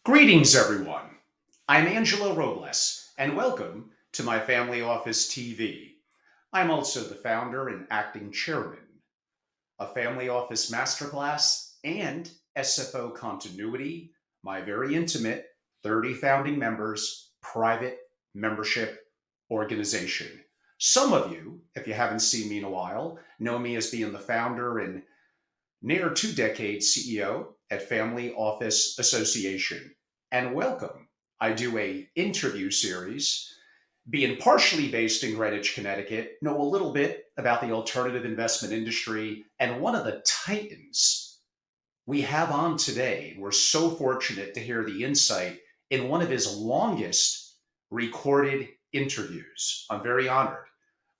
Greetings, everyone. I'm Angelo Robles, and welcome to my Family Office TV. I'm also the founder and acting chairman of Family Office Masterclass and SFO Continuity, my very intimate 30 founding members private membership organization. Some of you, if you haven't seen me in a while, know me as being the founder and near 2 decades CEO at Family Office Association. And welcome. I do a interview series, being partially based in Greenwich, Connecticut, know a little bit about the alternative investment industry, and one of the titans we have on today. We're so fortunate to hear the insight in one of his longest recorded interviews. I'm very honored.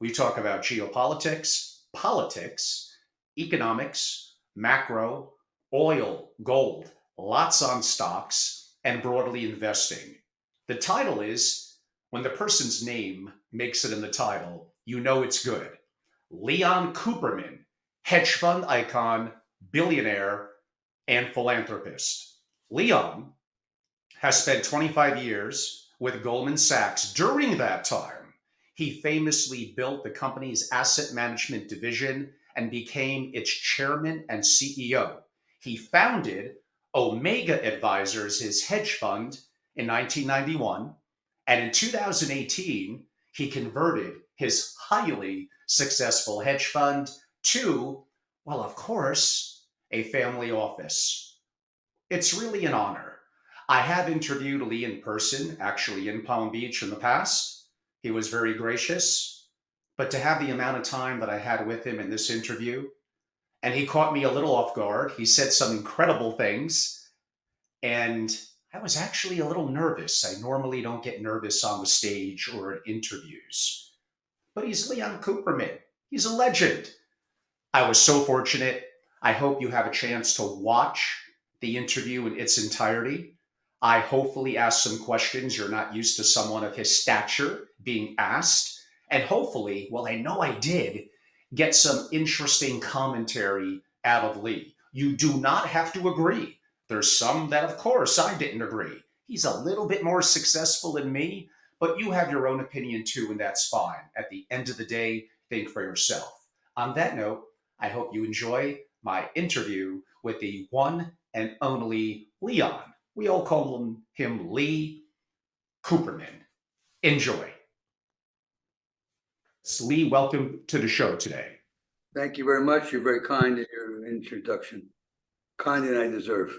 We talk about geopolitics, politics, economics, macro, oil, gold, lots on stocks, and broadly investing. The title is When the Person's Name Makes It in the Title, You Know It's Good. Leon Cooperman, hedge fund icon, billionaire, and philanthropist. Leon has spent 25 years with Goldman Sachs. During that time, he famously built the company's asset management division and became its chairman and CEO. He founded Omega Advisors, his hedge fund, in 1991. And in 2018, he converted his highly successful hedge fund to, well, of course, a family office. It's really an honor. I have interviewed Lee in person, actually in Palm Beach in the past. He was very gracious. But to have the amount of time that I had with him in this interview, and he caught me a little off guard. He said some incredible things, and I was actually a little nervous. I normally don't get nervous on the stage or at interviews. But he's Leon Cooperman. He's a legend. I was so fortunate. I hope you have a chance to watch the interview in its entirety. I hopefully asked some questions you're not used to someone of his stature being asked. And hopefully, well, I know I did, get some interesting commentary out of Lee. You do not have to agree. There's some that, of course, I didn't agree. He's a little bit more successful than me, but you have your own opinion too, and that's fine. At the end of the day, think for yourself. On that note, I hope you enjoy my interview with the one and only Leon. We all call him Lee Cooperman. Enjoy. So Lee, welcome to the show today. Thank you very much. You're very kind in your introduction. Kinder than I deserve.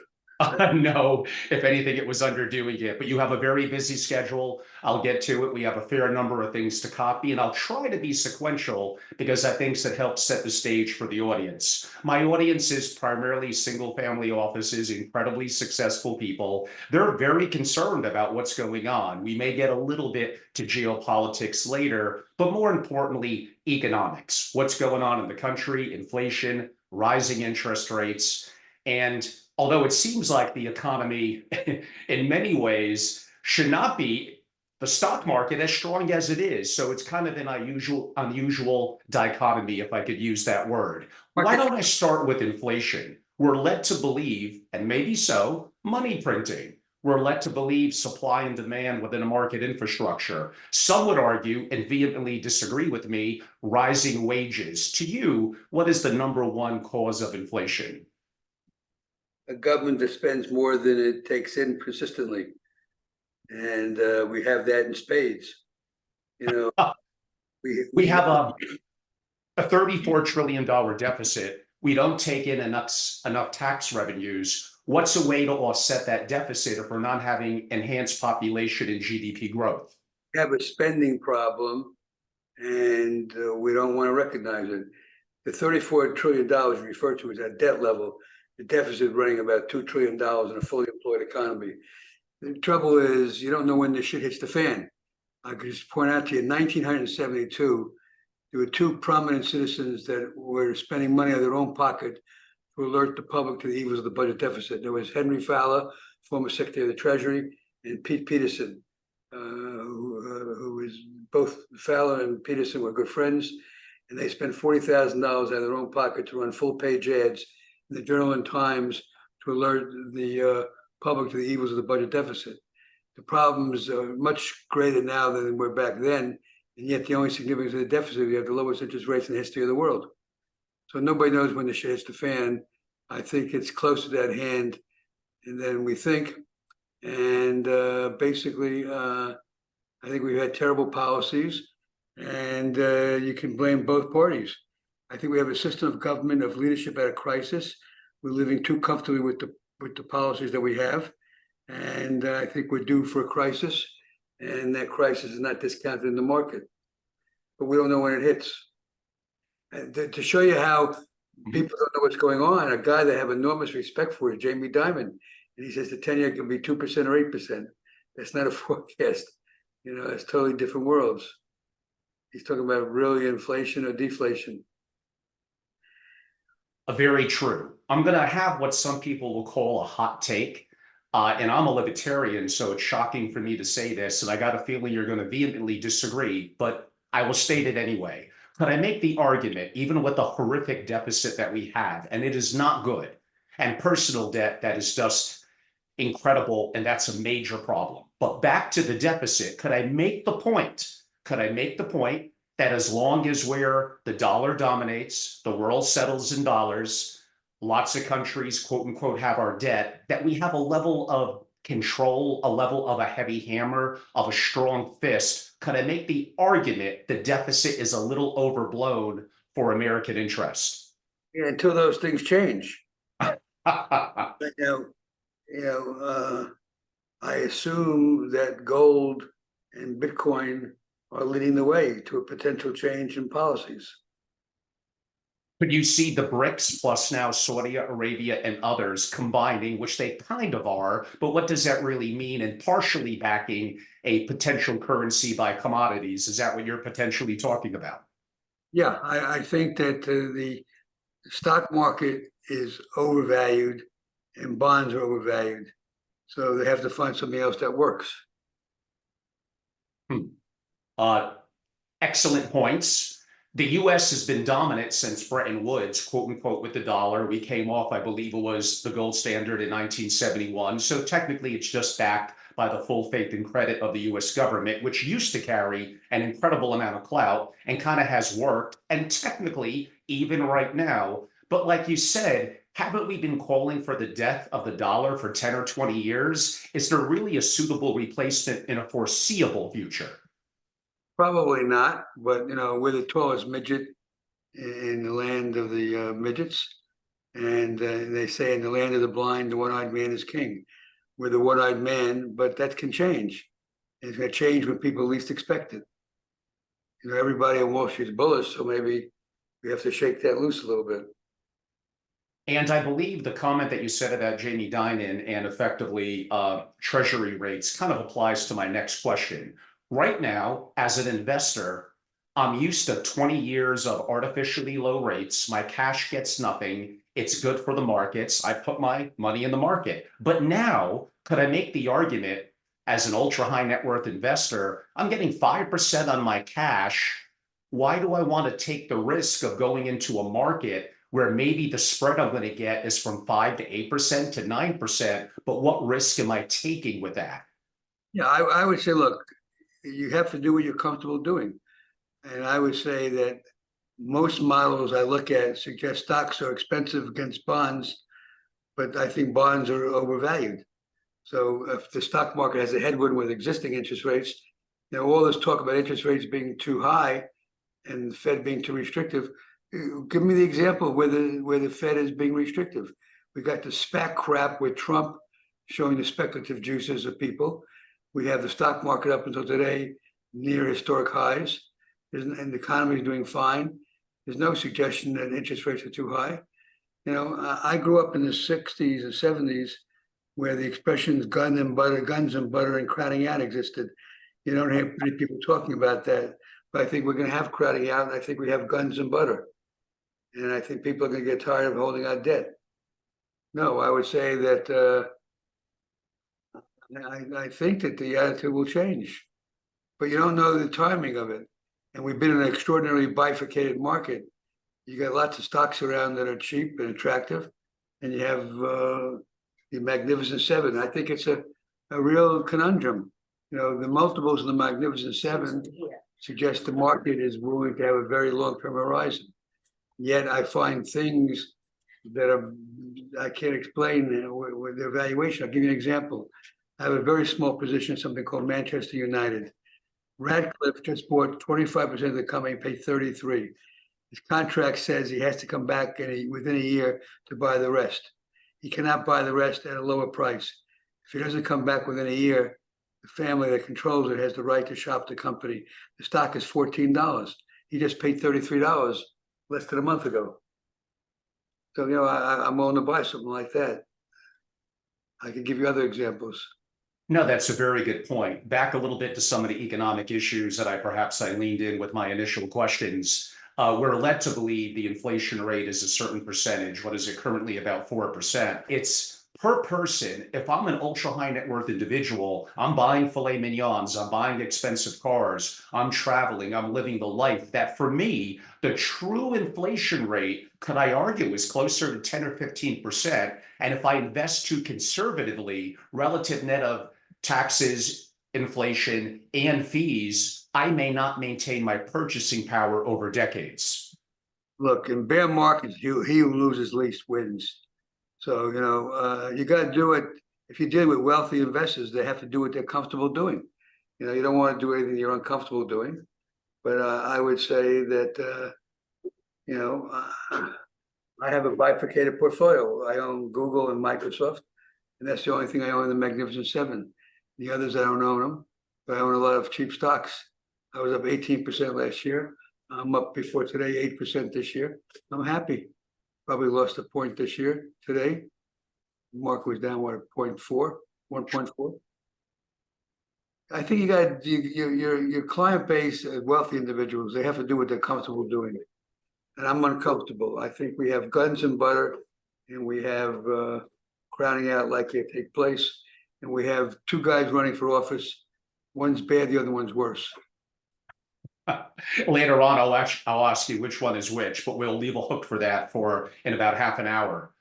No, if anything, it was underdoing it, but you have a very busy schedule. I'll get to it. We have a fair number of things to copy, and I'll try to be sequential because I think that helps set the stage for the audience. My audience is primarily single family offices, incredibly successful people. They're very concerned about what's going on. We may get a little bit to geopolitics later, but more importantly, economics. What's going on in the country, inflation, rising interest rates, and although it seems like the economy in many ways should not be the stock market as strong as it is. So it's kind of an unusual dichotomy, if I could use that word. Why don't I start with inflation? We're led to believe, and maybe so, money printing. We're led to believe supply and demand within a market infrastructure. Some would argue and vehemently disagree with me, rising wages. To you, what is the number one cause of inflation? A government that spends more than it takes in consistently. And we have that in spades. You know, we have a $34 trillion deficit. We don't take in enough tax revenues. What's a way to offset that deficit if we're not having enhanced population and GDP growth? We have a spending problem, and we don't want to recognize it. The $34 trillion referred to as that debt level. The deficit running about $2 trillion in a fully employed economy. The trouble is, you don't know when this shit hits the fan. I could just point out to you, in 1972, there were two prominent citizens that were spending money out of their own pocket to alert the public to the evils of the budget deficit. There was Henry Fowler, former Secretary of the Treasury, and Pete Peterson, who was both Fowler and Peterson were good friends. and they spend $40,000 out of their own pocket to run full-page ads in the Journal and Times to alert the public to the evils of the budget deficit. The problems are much greater now than they were back then, and yet the only significance of the deficit, we have the lowest interest rates in the history of the world. So nobody knows when the shit hits the fan. I think it's closer at hand than we think. And basically, I think we've had terrible policies, and you can blame both parties. I think we have a system of government, of leadership at a crisis. We're living too comfortably with the policies that we have. And I think we're due for a crisis, and that crisis is not discounted in the market. But we don't know when it hits. And to show you how people don't know what's going on, a guy that I have enormous respect for is Jamie Dimon. And he says the 10-year can be 2% or 8%. That's not a forecast. You know, it's totally different worlds. He's talking about really inflation or deflation. Very true. I'm going to have what some people will call a hot take. And I'm a libertarian, so it's shocking for me to say this, and I got a feeling you're going to vehemently disagree, but I will state it anyway. Could I make the argument, even with the horrific deficit that we have, and it is not good, and personal debt that is just incredible, and that's a major problem. But back to the deficit, could I make the point that as long as where the dollar dominates, the world settles in dollars, lots of countries, quote unquote, have our debt, that we have a level of control, a level of a heavy hammer, of a strong fist? Could I make the argument the deficit is a little overblown for American interest? Yeah, until those things change. I I assume that gold and Bitcoin are leading the way to a potential change in policies. Could you see the BRICS plus now Saudi Arabia and others combining, which they kind of are, but what does that really mean? And partially backing a potential currency by commodities. Is that what you're potentially talking about? Yeah, I think that the stock market is overvalued and bonds are overvalued. So they have to find something else that works. Excellent points. The US has been dominant since Bretton Woods, quote unquote, with the dollar. We came off, I believe it was the gold standard in 1971. So technically it's just backed by the full faith and credit of the US government, which used to carry an incredible amount of clout and kind of has worked. And technically, even right now, but like you said, haven't we been calling for the death of the dollar for 10 or 20 years? Is there really a suitable replacement in a foreseeable future? Probably not, but we're the tallest midget in the land of the midgets, and they say in the land of the blind, the one-eyed man is king. We're the one-eyed man, but that can change. It's going to change when people least expect it. Everybody on Wall Street is bullish, so maybe we have to shake that loose a little bit. And I believe the comment that you said about Jamie Dimon and effectively treasury rates kind of applies to my next question. Right now, as an investor, I'm used to 20 years of artificially low rates. My cash gets nothing. It's good for the markets. I put my money in the market. But now, could I make the argument as an ultra high net worth investor, I'm getting 5% on my cash. Why do I want to take the risk of going into a market where maybe the spread I'm going to get is from 5 to 8% to 9%, but what risk am I taking with that? Yeah, I would say, look, you have to do what you're comfortable doing. And I would say that most models I look at suggest stocks are expensive against bonds, but I think bonds are overvalued. So if the stock market has a headwind with existing interest rates, all this talk about interest rates being too high and the Fed being too restrictive, give me the example where the Fed is being restrictive. We got the SPAC crap with Trump showing the speculative juices of people. We have the stock market up until today near historic highs, and the economy is doing fine. There's no suggestion that interest rates are too high. I grew up in the 60s and 70s where the expressions guns and butter and crowding out existed. You don't hear many people talking about that, but I think we're going to have crowding out, and I think we have guns and butter. And I think people are going to get tired of holding out debt. No, I would say that I think that the attitude will change, but you don't know the timing of it. And we've been in an extraordinarily bifurcated market. You got lots of stocks around that are cheap and attractive, and you have the Magnificent Seven. I think it's a real conundrum. You know, the multiples of the Magnificent Seven suggest the market is willing to have a very long-term horizon. Yet I find things that I can't explain with their valuation. I'll give you an example. I have a very small position in something called Manchester United. Radcliffe just bought 25% of the company, paid 33. His contract says he has to come back within a year to buy the rest. He cannot buy the rest at a lower price. If he doesn't come back within a year, the family that controls it has the right to shop the company. The stock is $14. He just paid $33 less than a month ago. So, you know, I'm willing to buy something like that. I can give you other examples. No, that's a very good point. Back a little bit to some of the economic issues that I leaned in with my initial questions. We're led to believe the inflation rate is a certain percentage. What is it currently? About 4%. It's per person. If I'm an ultra high net worth individual, I'm buying filet mignons, I'm buying expensive cars, I'm traveling, I'm living the life that for me, the true inflation rate, could I argue, is closer to 10 or 15%. And if I invest too conservatively, relative net of taxes, inflation, and fees, I may not maintain my purchasing power over decades. Look, in bear markets, he who loses least wins. So, you know, you got to do it. If you deal with wealthy investors, they have to do what they're comfortable doing. You know, you don't want to do anything you're uncomfortable doing. But I would say that, you know, I have a bifurcated portfolio. I own Google and Microsoft, and that's the only thing I own in the Magnificent Seven. The others, I don't own them, but I own a lot of cheap stocks. I was up 18% last year. I'm up before today, 8% this year. I'm happy. Probably lost a point this year, today. The market was down, what, 0.4, 1.4. I think you got your client base, wealthy individuals, they have to do what they're comfortable doing. And I'm uncomfortable. I think we have guns and butter, and we have crowding out like they take place. And we have two guys running for office. One's bad, the other one's worse. Later on, I'll ask you which one is which, but we'll leave a hook for that in about half an hour.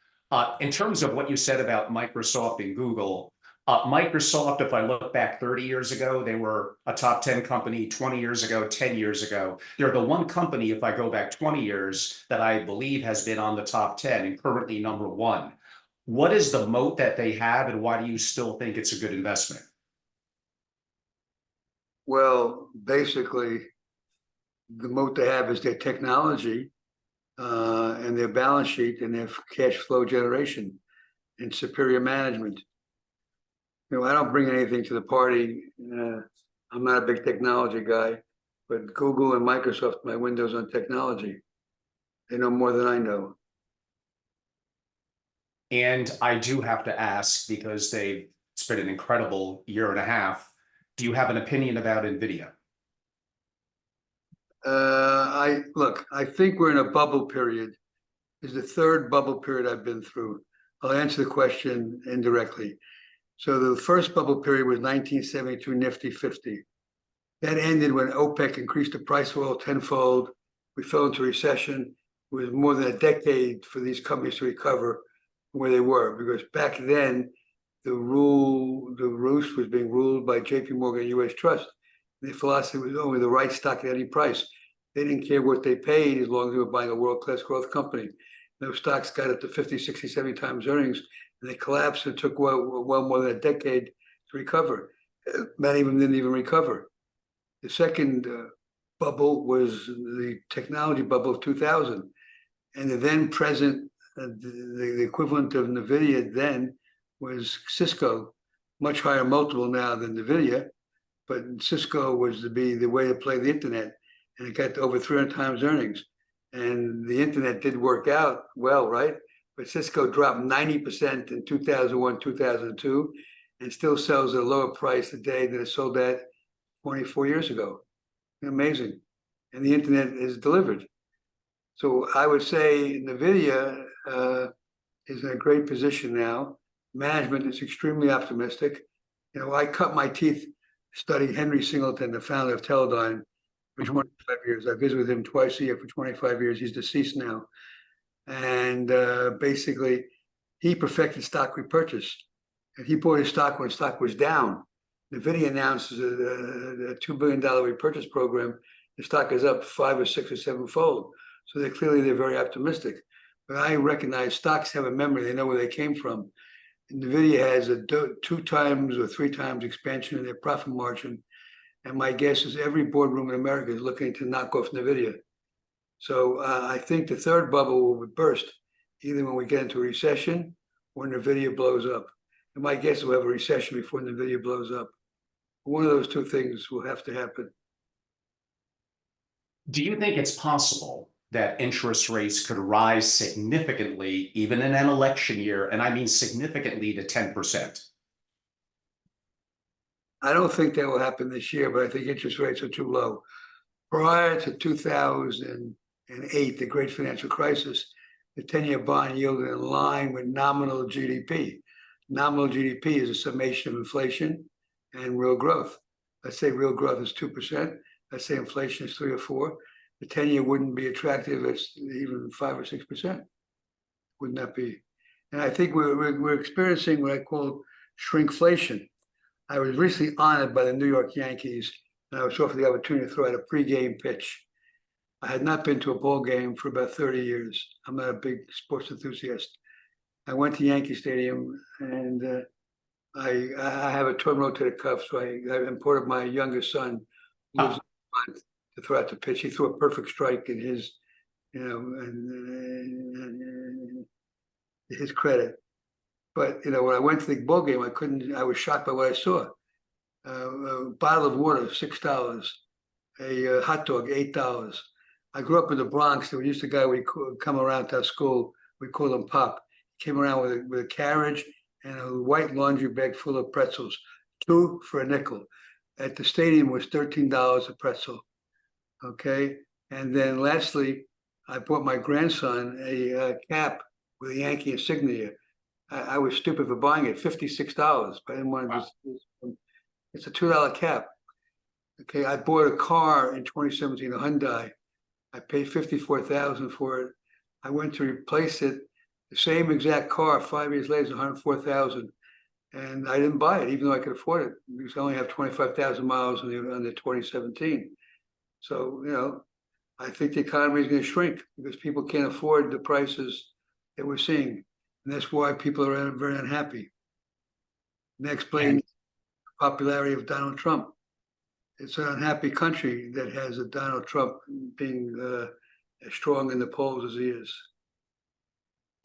In terms of what you said about Microsoft and Google, Microsoft, if I look back 30 years ago, they were a top 10 company. 20 years ago, 10 years ago, they're the one company, if I go back 20 years, that I believe has been on the top 10 and currently number one. What is the moat that they have, and why do you still think it's a good investment? Well, basically, the moat they have is their technology and their balance sheet and their cash flow generation and superior management. You know, I don't bring anything to the party. I'm not a big technology guy, but Google and Microsoft, my windows on technology. They know more than I know. And I do have to ask, because it's been an incredible year and a half, do you have an opinion about NVIDIA? I think we're in a bubble period. It's the third bubble period I've been through. I'll answer the question indirectly. So the first bubble period was 1972 Nifty 50. That ended when OPEC increased the price of oil tenfold. We fell into recession. It was more than a decade for these companies to recover from where they were, because back then the roost was being ruled by JP Morgan US Trust. Their philosophy was only the right stock at any price. They didn't care what they paid as long as they were buying a world-class growth company. Those stocks got up to 50, 60, 70 times earnings, and they collapsed and took well more than a decade to recover. Many of them didn't even recover. The second bubble was the technology bubble of 2000. And the then present, the equivalent of NVIDIA then was Cisco, much higher multiple now than NVIDIA, but Cisco was to be the way to play the internet, and it got to over 300 times earnings. And the internet did work out well, right? But Cisco dropped 90% in 2001, 2002, and still sells at a lower price today than it sold at 24 years ago. Amazing. And the internet is delivered. So I would say NVIDIA is in a great position now. Management is extremely optimistic. You know, I cut my teeth studying Henry Singleton, the founder of Teledyne, for Mhm. 25 years. I visit with him twice a year for 25 years. He's deceased now. And basically, he perfected stock repurchase. And he bought his stock when stock was down. NVIDIA announces a $2 billion repurchase program. The stock is up 5 or 6 or 7-fold. So they're very optimistic. But I recognize stocks have a memory. They know where they came from. NVIDIA has a 2 times or 3 times expansion in their profit margin. And my guess is every boardroom in America is looking to knock off NVIDIA. So I think the third bubble will burst either when we get into a recession or NVIDIA blows up. And my guess is we'll have a recession before NVIDIA blows up. One of those two things will have to happen. Do you think it's possible that interest rates could rise significantly, even in an election year, and I mean significantly, to 10%? I don't think that will happen this year, but I think interest rates are too low. Prior to 2008, the great financial crisis, the 10-year bond yielded in line with nominal GDP. Nominal GDP is a summation of inflation and real growth. Let's say real growth is 2%. Let's say inflation is 3 or 4. The 10-year wouldn't be attractive as even 5 or 6%. Wouldn't that be? And I think we're experiencing what I call shrinkflation. I was recently honored by the New York Yankees, and I was offered the opportunity to throw out a pregame pitch. I had not been to a ball game for about 30 years. I'm not a big sports enthusiast. I went to Yankee Stadium, and I have a torn rotator cuff, so I imported my youngest son, who lives in Vermont, to throw out the pitch. He threw a perfect strike in his, and his credit. But when I went to the ball game, I was shocked by what I saw. A bottle of water, $6. A hot dog, $8. I grew up in the Bronx. There used to a guy we come around to our school. We called him Pop. He came around with a carriage and a white laundry bag full of pretzels, 2 for a nickel. At the stadium was $13 a pretzel. Okay, and then lastly, I bought my grandson a cap with a Yankee insignia. I was stupid for buying it, $56. But I didn't want to just. It's a $2 cap. Okay, I bought a car in 2017, a Hyundai. I paid $54,000 for it. I went to replace it, the same exact car 5 years later, $104,000, and I didn't buy it, even though I could afford it, because I only have 25,000 miles on the 2017. So I think the economy is going to shrink because people can't afford the prices that we're seeing, and that's why people are very unhappy. And that explains the popularity of Donald Trump. It's an unhappy country that has a Donald Trump being as strong in the polls as he is.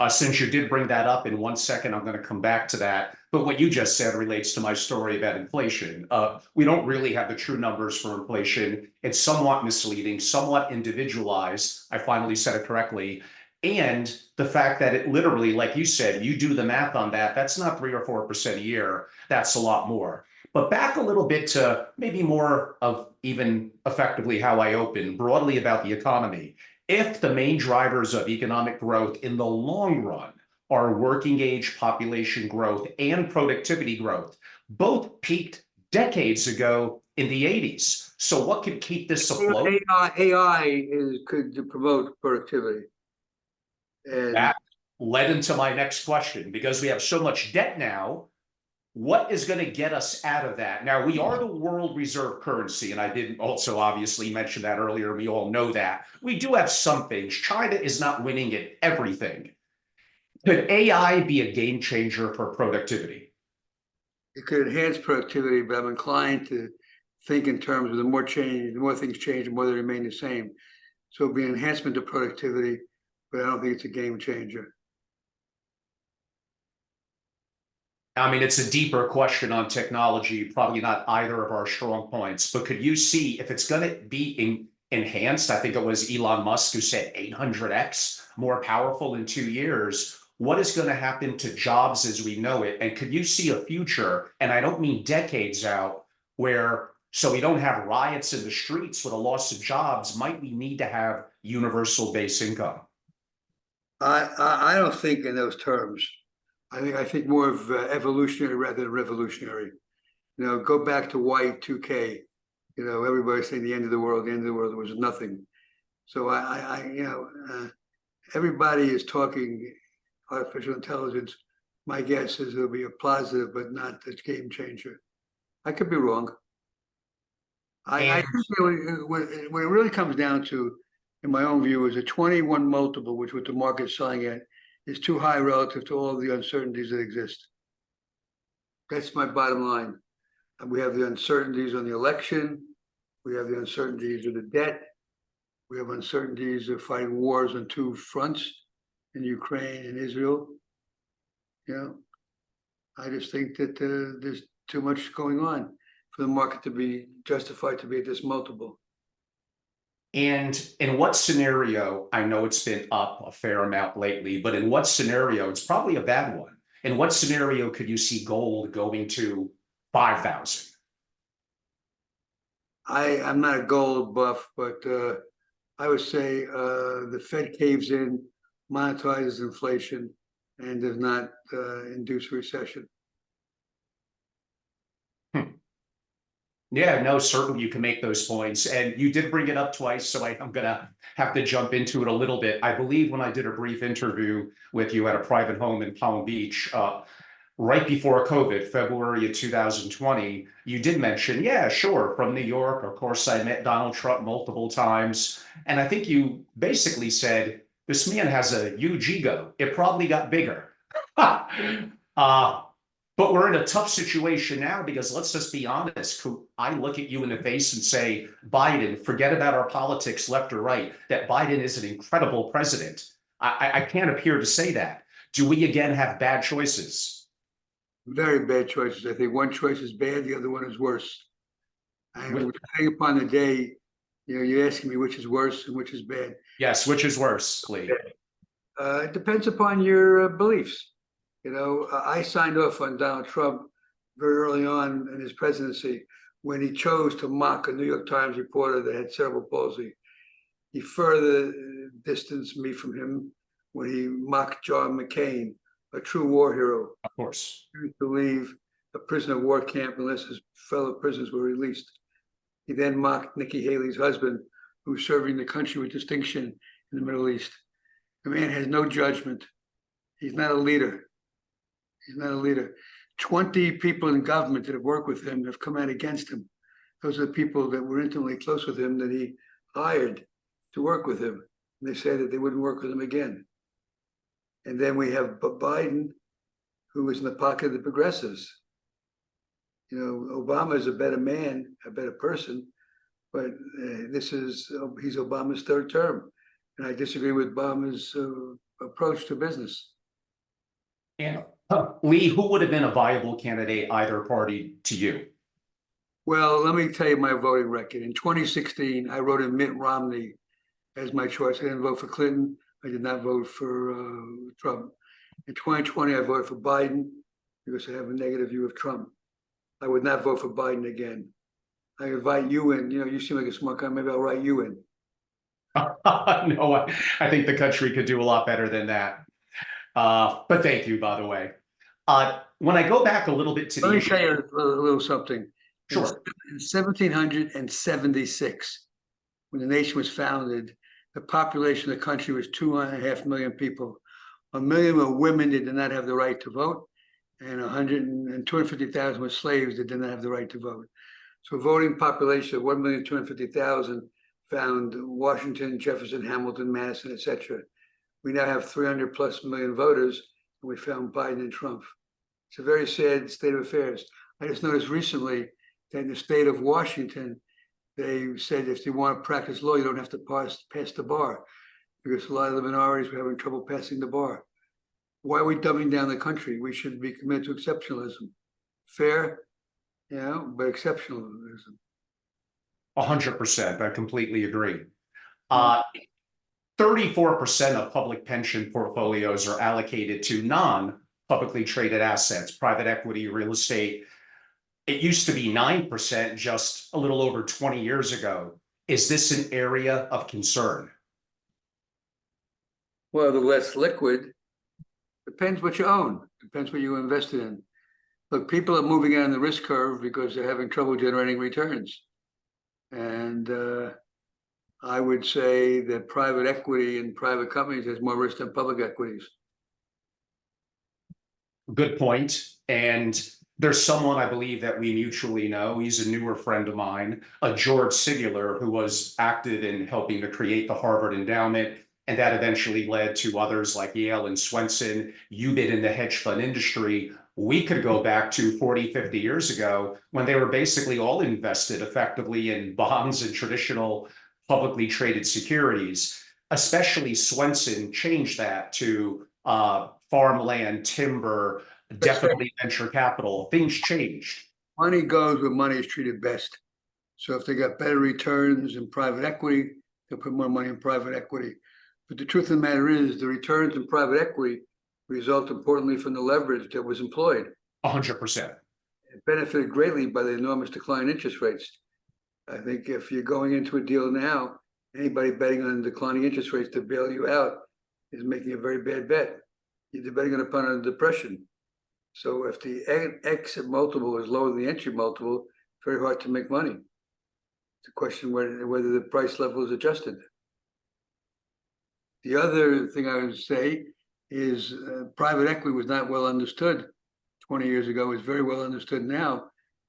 Since you did bring that up, in 1 second, I'm going to come back to that. But what you just said relates to my story about inflation. We don't really have the true numbers for inflation. It's somewhat misleading, somewhat individualized. I finally said it correctly. And the fact that it literally, like you said, you do the math on that, that's not 3 or 4% a year. That's a lot more. But back a little bit to maybe more of even effectively how I open broadly about the economy. If the main drivers of economic growth in the long run are working age population growth and productivity growth, both peaked decades ago in the 80s. So what could keep this afloat? AI could promote productivity. And that led into my next question, because we have so much debt now. What is going to get us out of that? Now, we are the world reserve currency, and I didn't also obviously mention that earlier. We all know that. We do have some things. China is not winning at everything. Could AI be a game changer for productivity? it could enhance productivity, but I'm inclined to think in terms of the more things change, the more they remain the same. So it'll be an enhancement to productivity, but I don't think it's a game changer. I mean, it's a deeper question on technology, probably not either of our strong points, but could you see if it's going to be enhanced? I think it was Elon Musk who said 800x more powerful in 2 years. What is going to happen to jobs as we know it? And could you see a future, and I don't mean decades out, where so we don't have riots in the streets with a loss of jobs, might we need to have universal base income? I don't think in those terms. I think more of evolutionary rather than revolutionary. Go back to Y2K. everybody's saying the end of the world, the end of the world. There was nothing. So everybody is talking artificial intelligence. My guess is it'll be a positive, but not a game changer. I could be wrong. I think when it really comes down to, in my own view, is a 21 multiple, which what the market's selling at, is too high relative to all the uncertainties that exist. That's my bottom line. And we have the uncertainties on the election. We have the uncertainties of the debt. We have uncertainties of fighting wars on two fronts in Ukraine and Israel. I just think that there's too much going on for the market to be justified to be at this multiple. And in what scenario, I know it's been up a fair amount lately, but in what scenario, it's probably a bad one. In what scenario could you see gold going to 5,000? I'm not a gold buff, but I would say the Fed caves in, monetizes inflation, and does not induce recession. Yeah, no, certainly you can make those points. And you did bring it up twice, so I'm going to have to jump into it a little bit. I believe when I did a brief interview with you at a private home in Palm Beach, right before COVID, February of 2020, you did mention, yeah, sure, from New York. Of course, I met Donald Trump multiple times. And I think you basically said, this man has a huge ego. It probably got bigger. But we're in a tough situation now because let's just be honest. I look at you in the face and say, Biden, forget about our politics left or right, that Biden is an incredible president. I can't appear to say that. Do we again have bad choices? Very bad choices. I think one choice is bad, the other one is worse. And depending upon the day, you're asking me which is worse and which is bad. Yes, which is worse, Lee? It depends upon your beliefs. I signed off on Donald Trump very early on in his presidency when he chose to mock a New York Times reporter that had cerebral palsy. He further distanced me from him when he mocked John McCain, a true war hero. Of course. He refused to leave a prisoner of war camp unless his fellow prisoners were released. He then mocked Nikki Haley's husband, who was serving the country with distinction in the Middle East. The man has no judgment. He's not a leader. He's not a leader. 20 people in government that have worked with him have come out against him. Those are the people that were intimately close with him that he hired to work with him. And they said that they wouldn't work with him again. And then we have Biden, who is in the pocket of the progressives. Obama is a better man, a better person, but he's Obama's third term. And I disagree with Obama's approach to business. And Lee, who would have been a viable candidate, either party, to you? Well, let me tell you my voting record. In 2016, I wrote in Mitt Romney as my choice. I didn't vote for Clinton. I did not vote for Trump. In 2020, I voted for Biden because I have a negative view of Trump. I would not vote for Biden again. I invite you in. You seem like a smart guy. Maybe I'll write you in. No, I think the country could do a lot better than that. But thank you, by the way. When I go back a little bit to Let me tell you a little something. Sure. In 1776, when the nation was founded, the population of the country was 2.5 million people. 1 million were women that did not have the right to vote, and 250,000 were slaves that did not have the right to vote. So a voting population of 1,250,000 found Washington, Jefferson, Hamilton, Madison, etc. We now have 300 plus million voters, and we found Biden and Trump. It's a very sad state of affairs. I just noticed recently that in the state of Washington, they said if you want to practice law, you don't have to pass the bar, because a lot of the minorities were having trouble passing the bar. Why are we dumbing down the country? We should be committed to exceptionalism. Fair, but exceptionalism. 100%. I completely agree. 34% of public pension portfolios are allocated to non-publicly traded assets, private equity, real estate. It used to be 9% just a little over 20 years ago. Is this an area of concern? Well, the less liquid, depends what you own, depends what you invested in. Look, people are moving out on the risk curve because they're having trouble generating returns. And I would say that private equity in private companies has more risk than public equities. Good point. And there's someone I believe that we mutually know. He's a newer friend of mine, a George Siguler, who was active in helping to create the Harvard Endowment. And that eventually led to others like Yale and Swenson. You've been in the hedge fund industry. We could go back to 40, 50 years ago when they were basically all invested effectively in bonds and traditional publicly traded securities. Especially Swenson changed that to farmland, timber, That's right. definitely venture capital. Things changed. Money goes where money is treated best. So if they got better returns in private equity, they'll put more money in private equity. But the truth of the matter is, the returns in private equity result importantly from the leverage that was employed. 100%. It benefited greatly by the enormous decline in interest rates. I think if you're going into a deal now, anybody betting on declining interest rates to bail you out is making a very bad bet. You're betting upon a depression. So if the exit multiple is lower than the entry multiple, it's very hard to make money. It's a question whether the price level is adjusted. The other thing I would say is private equity was not well understood 20 years ago. It's very well understood now.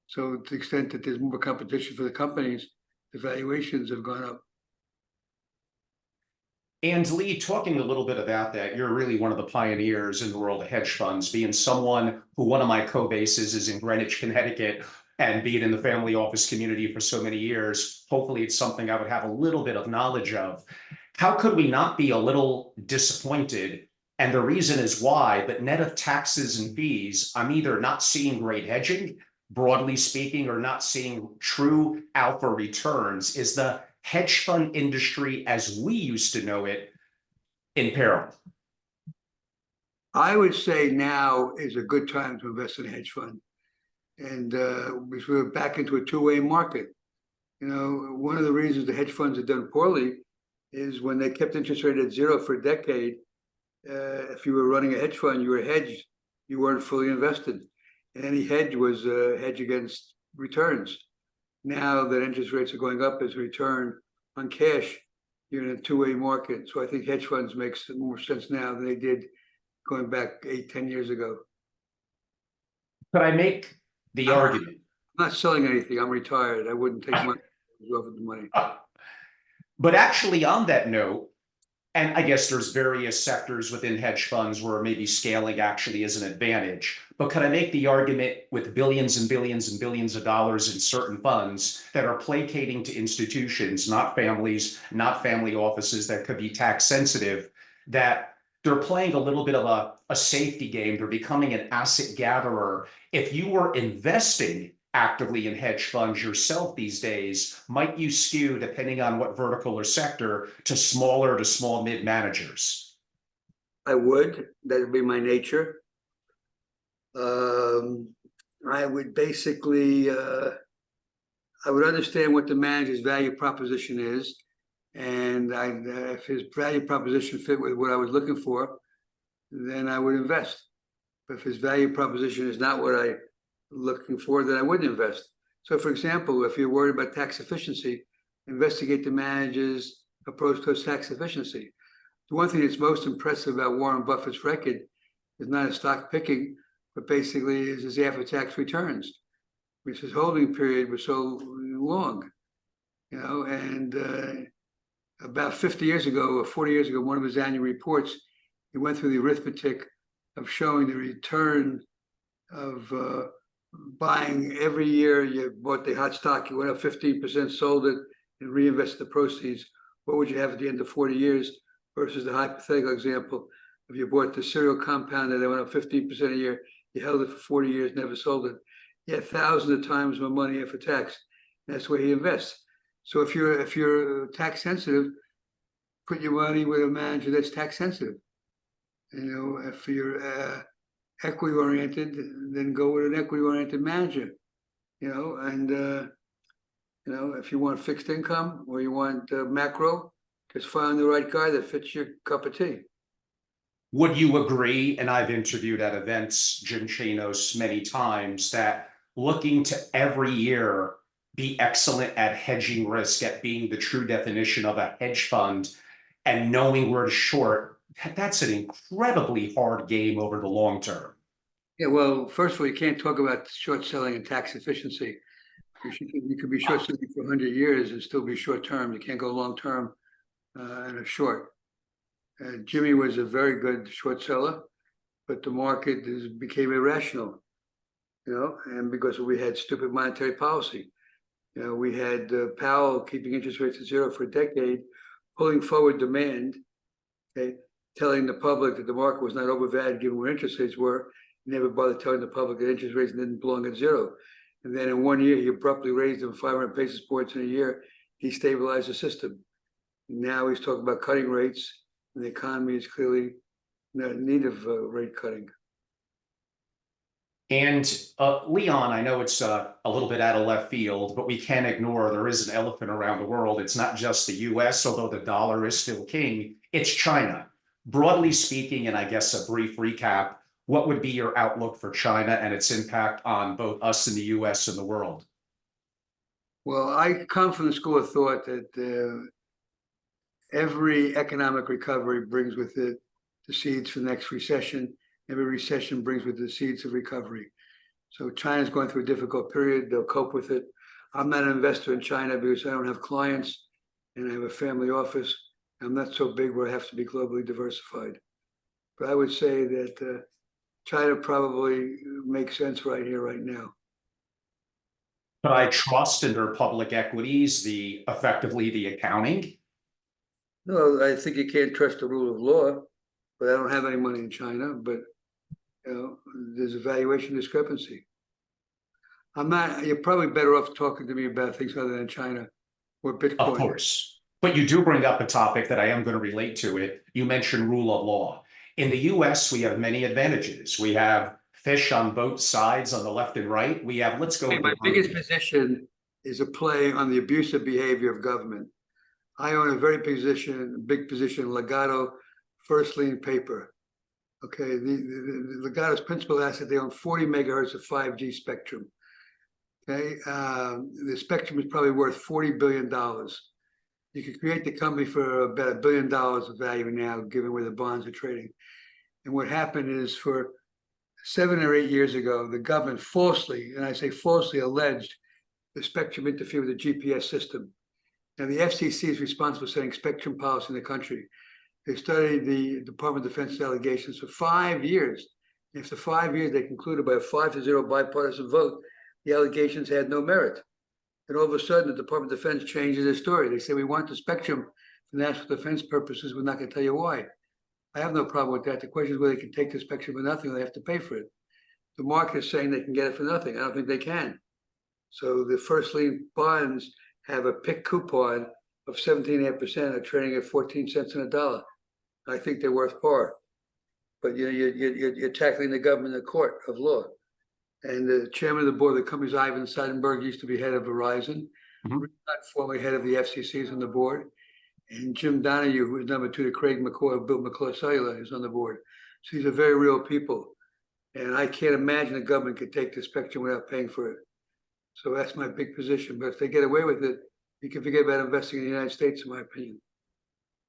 So to the extent that there's more competition for the companies, the valuations have gone up. And Lee, talking a little bit about that, you're really one of the pioneers in the world of hedge funds, being someone who one of my co-bases is in Greenwich, Connecticut, and being in the family office community for so many years. Hopefully it's something I would have a little bit of knowledge of. How could we not be a little disappointed? And the reason is why, but net of taxes and fees, I'm either not seeing great hedging, broadly speaking, or not seeing true alpha returns. Is the hedge fund industry as we used to know it in peril? I would say now is a good time to invest in a hedge fund. And we're back into a two-way market. You know, one of the reasons the hedge funds have done poorly is when they kept interest rate at zero for a decade. If you were running a hedge fund, you were hedged. You weren't fully invested. And any hedge was a hedge against returns. Now that interest rates are going up as a return on cash, you're in a two-way market. So I think hedge funds makes more sense now than they did going back 8, 10 years ago. Could I make the argument? I'm not selling anything. I'm retired. I wouldn't take money off of the money. But actually, on that note, and I guess there's various sectors within hedge funds where maybe scaling actually is an advantage. But could I make the argument with billions and billions and billions of dollars in certain funds that are placating to institutions, not families, not family offices that could be tax sensitive, that they're playing a little bit of a safety game. They're becoming an asset gatherer. If you were investing actively in hedge funds yourself these days, might you skew, depending on what vertical or sector, to smaller to small mid managers? I would. That would be my nature. I would basically, I would understand what the manager's value proposition is. And if his value proposition fit with what I was looking for, then I would invest. But if his value proposition is not what I'm looking for, then I wouldn't invest. So for example, if you're worried about tax efficiency, investigate the manager's approach towards tax efficiency. The one thing that's most impressive about Warren Buffett's record is not his stock picking, but basically is his after-tax returns, which his holding period was so long, you know, and about 50 years ago or 40 years ago, one of his annual reports, he went through the arithmetic of showing the return of buying every year. You bought the hot stock, you went up 15%, sold it, and reinvested the proceeds. What would you have at the end of 40 years versus the hypothetical example? If you bought the cereal compounder that went up 15% a year, you held it for 40 years, never sold it. You had thousands of times more money after tax. That's where he invests. So if you're tax sensitive, put your money with a manager that's tax sensitive. You know, if you're equity oriented, then go with an equity oriented manager. You know, and you know, if you want fixed income or you want macro, just find the right guy that fits your cup of tea. Would you agree, and I've interviewed at events Jim Chanos many times, that looking to every year be excellent at hedging risk, at being the true definition of a hedge fund and knowing where to short, that's an incredibly hard game over the long term. Yeah, well, first of all, you can't talk about short selling and tax efficiency. You could be short selling for 100 years and still be short term. You can't go long term in a short. Jimmy was a very good short seller, but the market became irrational, and because we had stupid monetary policy. We had Powell keeping interest rates at zero for a decade, pulling forward demand, okay, telling the public that the market was not overvalued given where interest rates were. He never bothered telling the public that interest rates didn't belong at zero. And then in 1 year, he abruptly raised them 500 basis points in a year, destabilized the system. Now he's talking about cutting rates, and the economy is clearly in need of rate cutting. And Leon, I know it's a little bit out of left field, but we can't ignore there is an elephant around the world. It's not just the US, although the dollar is still king, it's China. Broadly speaking, and I guess a brief recap, what would be your outlook for China and its impact on both us in the US and the world? Well, I come from the school of thought that every economic recovery brings with it the seeds for the next recession. Every recession brings with it the seeds of recovery. So China's going through a difficult period. They'll cope with it. I'm not an investor in China because I don't have clients and I have a family office. I'm not so big where I have to be globally diversified. But I would say that China probably makes sense right here, right now. But I trust in their public equities, effectively the accounting. No, I think you can't trust the rule of law, but I don't have any money in China. But there's a valuation discrepancy. You're probably better off talking to me about things other than China or Bitcoin. Of course. But you do bring up a topic that I am going to relate to it. You mentioned rule of law. In the US, we have many advantages. We have fish on both sides, on the left and right. We have, let's go. My biggest position is a play on the abusive behavior of government. I own a big position in Legato first lien paper. Okay, the Legato's principal asset, they own 40 megahertz of 5G spectrum. Okay, the spectrum is probably worth $40 billion. You could create the company for about $1 billion of value now, given where the bonds are trading. And what happened is for 7 or 8 years ago, the government falsely, and I say falsely, alleged the spectrum interfered with the GPS system. And the FCC is responsible for setting spectrum policy in the country. They studied the Department of Defense allegations for 5 years. After 5 years, they concluded by a 5-0 bipartisan vote, the allegations had no merit. And all of a sudden, the Department of Defense changes their story. They say, we want the spectrum for national defense purposes. We're not going to tell you why. I have no problem with that. The question is whether they can take the spectrum for nothing or they have to pay for it. The market is saying they can get it for nothing. I don't think they can. So the first lien bonds have a PIK coupon of 17.5%, are trading at 14 cents on a dollar. I think they're worth par. But you're tackling the government in the court of law. And the chairman of the board of the company, Ivan Seidenberg, used to be head of Verizon, formerly head of the FCC, is on the board. And Jim Donahue, who is number 2 to Craig McCoy of Bill McClure Cellular, is on the board. So these are very real people. And I can't imagine the government could take the spectrum without paying for it. So that's my big position. But if they get away with it, you can forget about investing in the United States, in my opinion.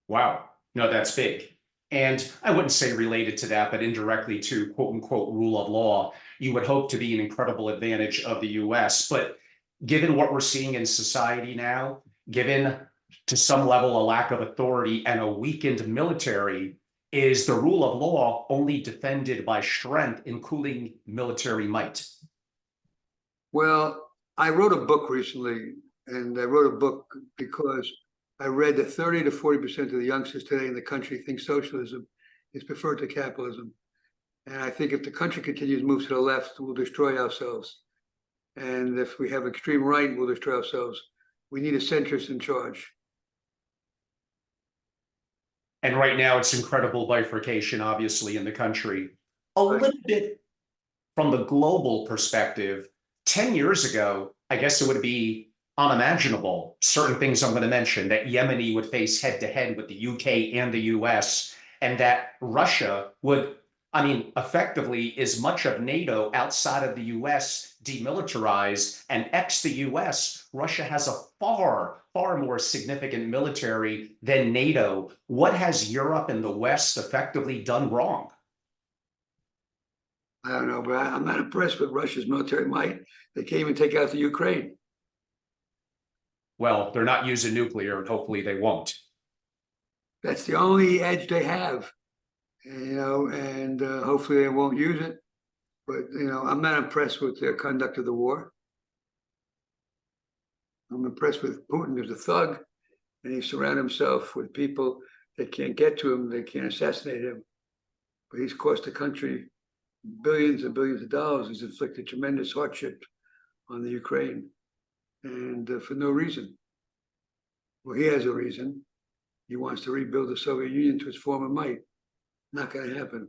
Wow. No, that's big. And I wouldn't say related to that, but indirectly to quote unquote rule of law, you would hope to be an incredible advantage of the US. But given what we're seeing in society now, given to some level a lack of authority and a weakened military, is the rule of law only defended by strength, including military might? Well, I wrote a book recently, and I wrote a book because I read that 30 to 40% of the youngsters today in the country think socialism is preferred to capitalism. And I think if the country continues to move to the left, we'll destroy ourselves. And if we have extreme right, we'll destroy ourselves. We need a centrist in charge. And right now, it's incredible bifurcation, obviously, in the country. A little bit from the global perspective, 10 years ago, I guess it would be unimaginable, certain things I'm going to mention, that Yemeni would face head to head with the UK and the US, and that Russia would I mean, effectively, is much of NATO outside of the US demilitarized? And ex the US, Russia has a far more significant military than NATO. What has Europe and the West effectively done wrong? I don't know, but I'm not impressed with Russia's military might. They can't even take out the Ukraine. Well, they're not using nuclear, and hopefully they won't. That's the only edge they have, and hopefully they won't use it. But I'm not impressed with their conduct of the war. I'm impressed with Putin as a thug, and he surrounded himself with people that can't get to him, they can't assassinate him. But he's cost the country billions and billions of dollars. He's inflicted tremendous hardship on the Ukraine, and for no reason. Well, he has a reason. He wants to rebuild the Soviet Union to its former might. Not going to happen.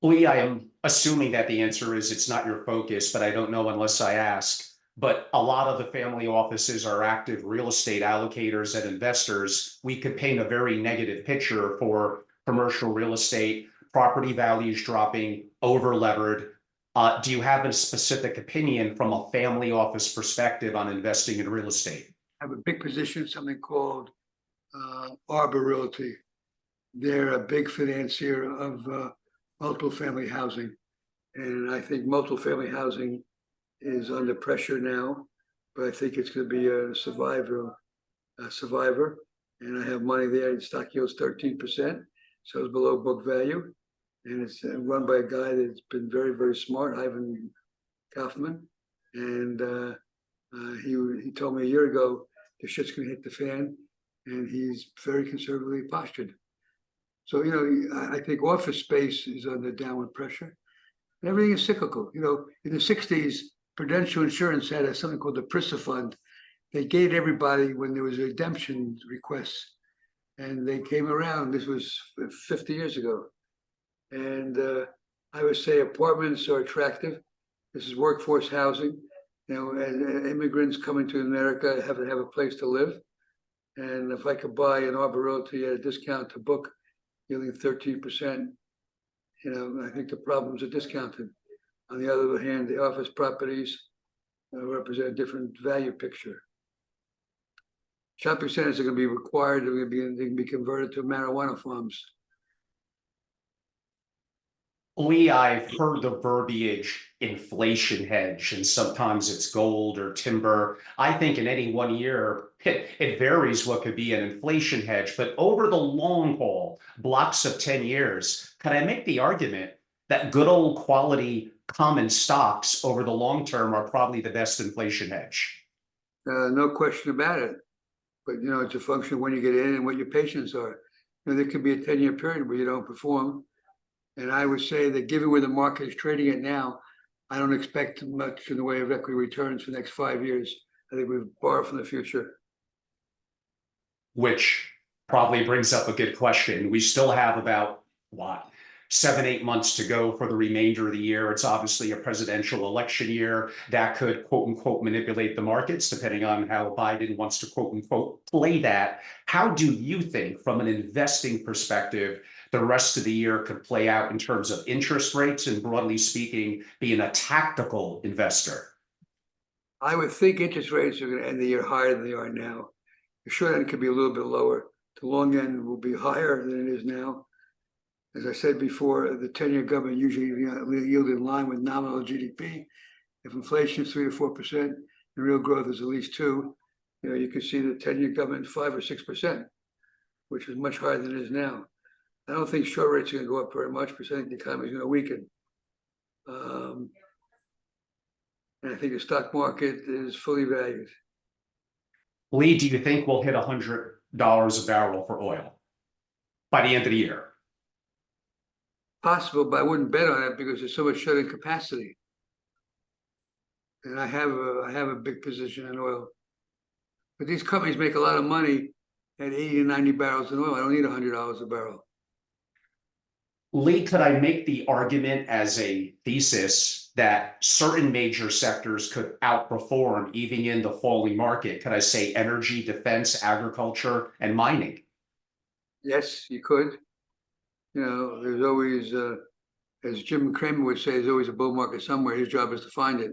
Lee, I am assuming that the answer is it's not your focus, but I don't know unless I ask. But a lot of the family offices are active real estate allocators and investors. We could paint a very negative picture for commercial real estate, property values dropping, over levered. Do you have a specific opinion from a family office perspective on investing in real estate? I have a big position, something called Arbor Realty. They're a big financier of multiple family housing. And I think multiple family housing is under pressure now, but I think it's going to be a survivor. And I have money there. The stock yields 13%, so it's below book value. And it's run by a guy that's been very, very smart, Ivan Kaufman. And he told me a year ago the shit's going to hit the fan, and he's very conservatively postured. So, I think office space is under downward pressure. And everything is cyclical. In the 60s, Prudential Insurance had something called the PRISA Fund. They gave everybody when there was redemption requests, and they came around. This was 50 years ago. And I would say apartments are attractive. This is workforce housing. And immigrants coming to America have to have a place to live. And if I could buy an Arbor Realty at a discount to book, yielding 13%, I think the problems are discounted. On the other hand, the office properties represent a different value picture. Shopping centers are going to be required. They can be converted to marijuana farms. Lee, I've heard the verbiage inflation hedge, and sometimes it's gold or timber. I think in any one year, it varies what could be an inflation hedge, but over the long haul, blocks of 10 years, can I make the argument that good old quality common stocks over the long term are probably the best inflation hedge? No question about it. But, it's a function of when you get in and what your patience are. There could be a 10-year period where you don't perform. And I would say that given where the market is trading at now, I don't expect much in the way of equity returns for the next 5 years. I think we've borrowed from the future. Which probably brings up a good question. We still have about, 7-8 months to go for the remainder of the year. It's obviously a presidential election year that could, quote unquote, manipulate the markets depending on how Biden wants to, quote unquote, play that. How do you think, from an investing perspective, the rest of the year could play out in terms of interest rates and, broadly speaking, being a tactical investor? I would think interest rates are going to end the year higher than they are now. The short end could be a little bit lower. The long end will be higher than it is now. As I said before, the 10-year government usually yield in line with nominal GDP. If inflation is 3 to 4% and real growth is at least 2, you could see the 10-year government 5 or 6%, which is much higher than it is now. I don't think short rates are going to go up very much because I think the economy is going to weaken. And I think the stock market is fully valued. Lee, do you think we'll hit $100 a barrel for oil by the end of the year? Possible, but I wouldn't bet on it because there's so much shut-in capacity. And I have a big position in oil. But these companies make a lot of money at 80 to 90 barrels in oil. I don't need $100 a barrel. Lee, could I make the argument as a thesis that certain major sectors could outperform even in the falling market? Could I say energy, defense, agriculture, and mining? Yes, you could. There's always, as Jim Cramer would say, there's always a bull market somewhere. His job is to find it,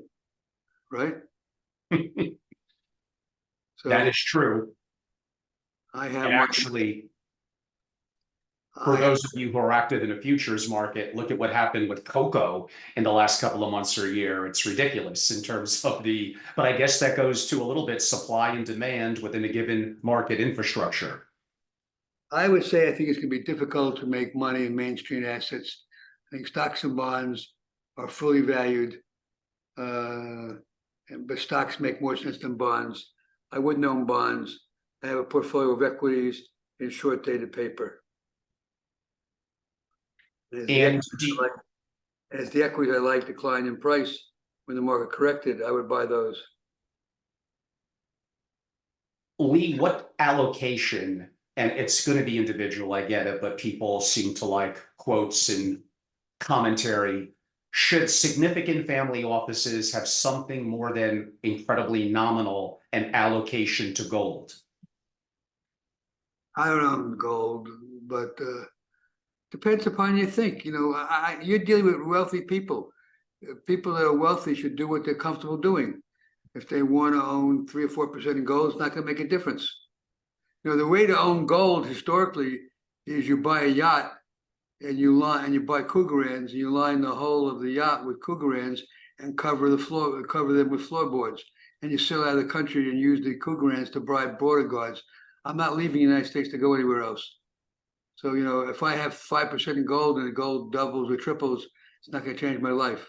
right? That So is true. I have And my, actually, for I have, those of you who are active in a futures market, look at what happened with cocoa in the last couple of months or year. It's ridiculous in terms of but I guess that goes to a little bit supply and demand within a given market infrastructure. I would say I think it's going to be difficult to make money in mainstream assets. I think stocks and bonds are fully valued, but stocks make more sense than bonds. I wouldn't own bonds. I have a portfolio of equities in short dated paper. As the, And equities I like, as the equities I like decline in price when the market corrected, I would buy those. Lee, what allocation, and it's going to be individual, I get it, but people seem to like quotes and commentary. Should significant family offices have something more than incredibly nominal an allocation to gold? I don't own gold, but depends upon you think. You're dealing with wealthy people. People that are wealthy should do what they're comfortable doing. If they want to own 3 or 4% in gold, it's not going to make a difference. The way to own gold historically is you buy a yacht and you buy Cougarans and you line the hull of the yacht with Cougarans and cover them with floorboards, and you sail out of the country and use the Cougarans to bribe border guards. I'm not leaving the United States to go anywhere else. So, if I have 5% in gold and the gold doubles or triples, it's not going to change my life.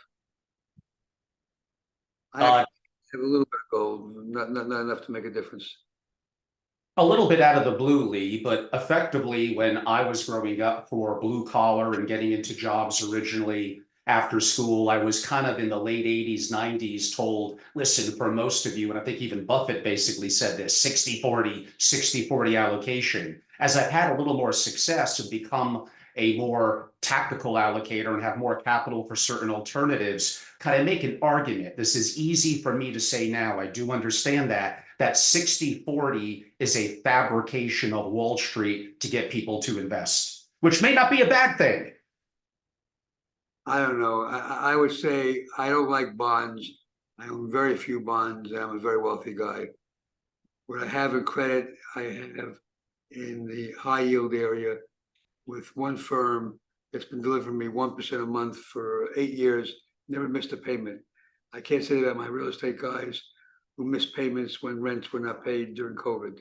I Uh, have a little bit of gold, not enough to make a difference. a little bit out of the blue, Lee, but effectively, when I was growing up for blue collar and getting into jobs originally after school, I was kind of in the late 80s, 90s told, listen, for most of you, and I think even Buffett basically said this 60-40, 60-40 allocation. As I've had a little more success and become a more tactical allocator and have more capital for certain alternatives, kind of make an argument. This is easy for me to say now. I do understand that 60-40 is a fabrication of Wall Street to get people to invest, which may not be a bad thing. I don't know. I would say I don't like bonds. I own very few bonds. I'm a very wealthy guy. What I have in credit, I have in the high yield area with one firm that's been delivering me 1% a month for 8 years, never missed a payment. I can't say that about my real estate guys who missed payments when rents were not paid during COVID.